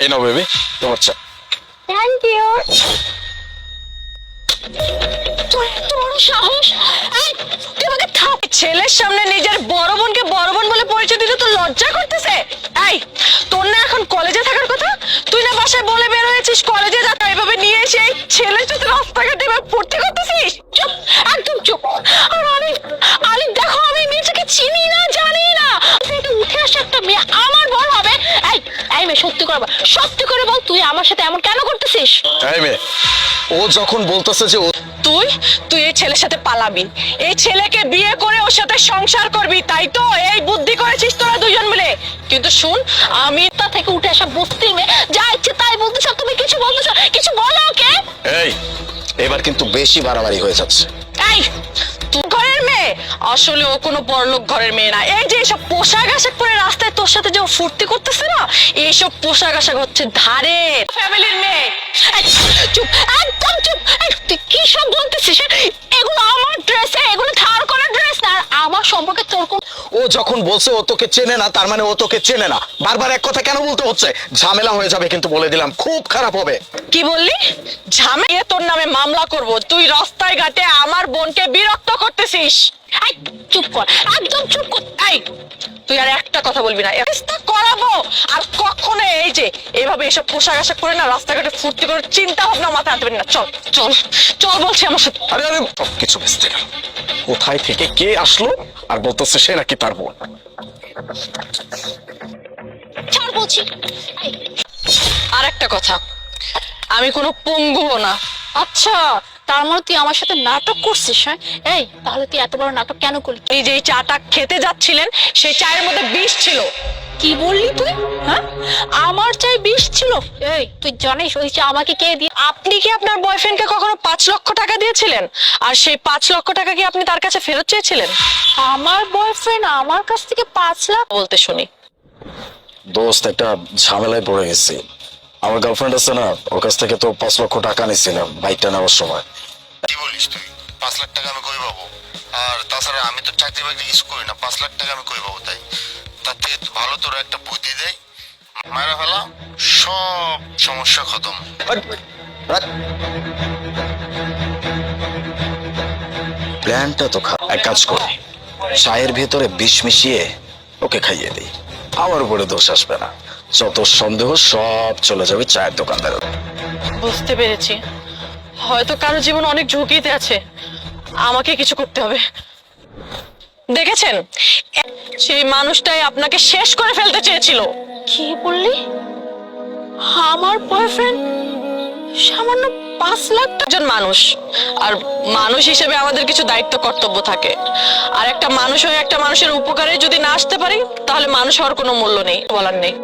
এই নাও বেবি, তোমার চা। Thank you. তোর সাহস, তুই আমাকে থাপ। ছেলের সামনে নিজের বড় বোনকে বড় বোন বলে পরিচয় দিতে তো লজ্জা করতেছে। এই তোর না এখন কলেজে থাকার কথা, তুই না বাসায় বলে বের হয়েছিস কলেজে যাতা, এভাবে নিয়ে এসে এই ছেলের সাথে রাস্তাঘাটে এভাবে পড়তে করতেছিস? চুপ, একদম চুপ। আর আলিফ, আলিফ দেখো আমি মেয়েটাকে চিনি না জানি না, এটা উঠে আসে একটা মেয়ে আমার বল হবে। এই এই মেয়ে সত্যি করে বল, সত্যি করে বল তুই আমার সাথে এমন কেন করতেছিস? এই মেয়ে, ও যখন বলতেছে যে তুই তুই এই ছেলের সাথে পালাবি, এই ছেলেকে বিয়ে করে ওর সাথে সংসার করবি, তাই তো এই বুদ্ধি করেছিস তোরা দুজন মিলে। কিন্তু শুন, আমি তা থেকে উঠে আসা বস্তির মেয়ে, যা ইচ্ছে তাই বলতেছ, তুমি কিছু বলতেছ, কিছু বলো ওকে। এই এবার কিন্তু বেশি বাড়াবাড়ি হয়ে যাচ্ছে। এই তুই ঘরের মেয়ে, আসলে ও কোনো বড়লোক ঘরের মেয়ে না। এই যে এসব পোশাক আশাক পরে রাস্তায় তোর সাথে যে ও ফুর্তি করতেছে না, এইসব পোশাক আশাক হচ্ছে ধারের ফ্যামিলির মেয়ে। এই, চুপ, একদম চুপ। এই, তুই কি সব বলতেছিস? এগুলো আমার ড্রেস, এগুলো ধার করা ড্রেস না। আর আমার সম্পর্কে তোর কোন, ও যখন বলছে ও তোকে চেনে না, তার মানে ও তোকে চেনে না। বারবার এক কথা কেন বলতে হচ্ছে? ঝামেলা হয়ে যাবে কিন্তু, বলে দিলাম, খুব খারাপ হবে। কি বললি? ঝামেলা? তোর নামে মামলা করব। তুই রাস্তায় ঘাটে আমার বোনকে বিরক্ত করতেছিস। এই চুপ কর, একদম চুপ কর। এই তুই আর একটা কথা বলবি না, এটা করাবো। আর কখনো এই যে এইভাবে এসব পোশাক আশাক করে না রাস্তাঘাটে ফুর্তি করে চিন্তা ভাবনা মাথায় আনতে পারি না। চল চল চল বলছি আমার সাথে। আরে আরে, সবকিছু বেঁচতে গেল। কোথায় থেকে কে আসলো আর বলতেছে সে নাকি তার বোন। ছাড় বলছি। এই, আর একটা কথা, আমি কোনো পঙ্গুও না। আচ্ছা, তার মানে তুই আমার সাথে নাটক করছিস? হ্যাঁ, এই তাহলে তুই এত বড় নাটক কেন করলি? এই যে চাটা খেতে যাচ্ছিলেন, সেই চায়ের মধ্যে বিষ ছিল। কি বললি তুই? হ্যাঁ, আমার চাই বিষ ছিল? এই তুই জানিস ওই চা আমাকে কে দিয়ে? আপনি কি আপনার বয়ফ্রেন্ডকে কখনো 5 লক্ষ টাকা দিয়েছিলেন? আর সেই 5 লক্ষ টাকা কি আপনি তার কাছে ফেরত চেয়েছিলেন? আমার বয়ফ্রেন্ড আমার কাছ থেকে 5 লাখ বলতে শুনি। দোস্ত, একটা ঝামেলায় পড়ে গেছি। আমার গার্লফ্রেন্ড আছে না, ওর কাছ থেকে তো 5 লক্ষ টাকা নিয়েছিলাম বাইকটা নেওয়ার সময়। কি বলিস তুই? 5 লাখ টাকা আমি কই পাবো? আর তাছাড়া আমি তো চাকরি বাকরি কিছু করি না, 5 লাখ টাকা আমি কই পাবো? তাই তার থেকে তো ভালো তোর একটা বুদ্ধি দেয়, মারা ফেলা, সব সমস্যা খতম। প্ল্যানটা তো এক কাজ করি, চায়ের ভেতরে বিষ মিশিয়ে ওকে খাইয়ে দিই। আমার উপরে দোষ আসবে না, যত সন্দেহ সব চলে যাবে চায়ের দোকানদারের। বুঝতে পেরেছি, হয়তো কারো জীবন অনেক ঝুঁকিতে আছে, আমাকে কিছু করতে হবে। দেখেছেন, সেই মানুষটাই আপনাকে শেষ করে ফেলতে চেয়েছিল। কি বললি? আমার বয়ফ্রেন্ড সামান্য 5 লাখ? একজন মানুষ, আর মানুষ হিসেবে আমাদের কিছু দায়িত্ব কর্তব্য থাকে। আর একটা মানুষ হয়ে একটা মানুষের উপকারে যদি না আসতে পারি, তাহলে মানুষ হওয়ার কোনো মূল্য নেই, বলার নেই।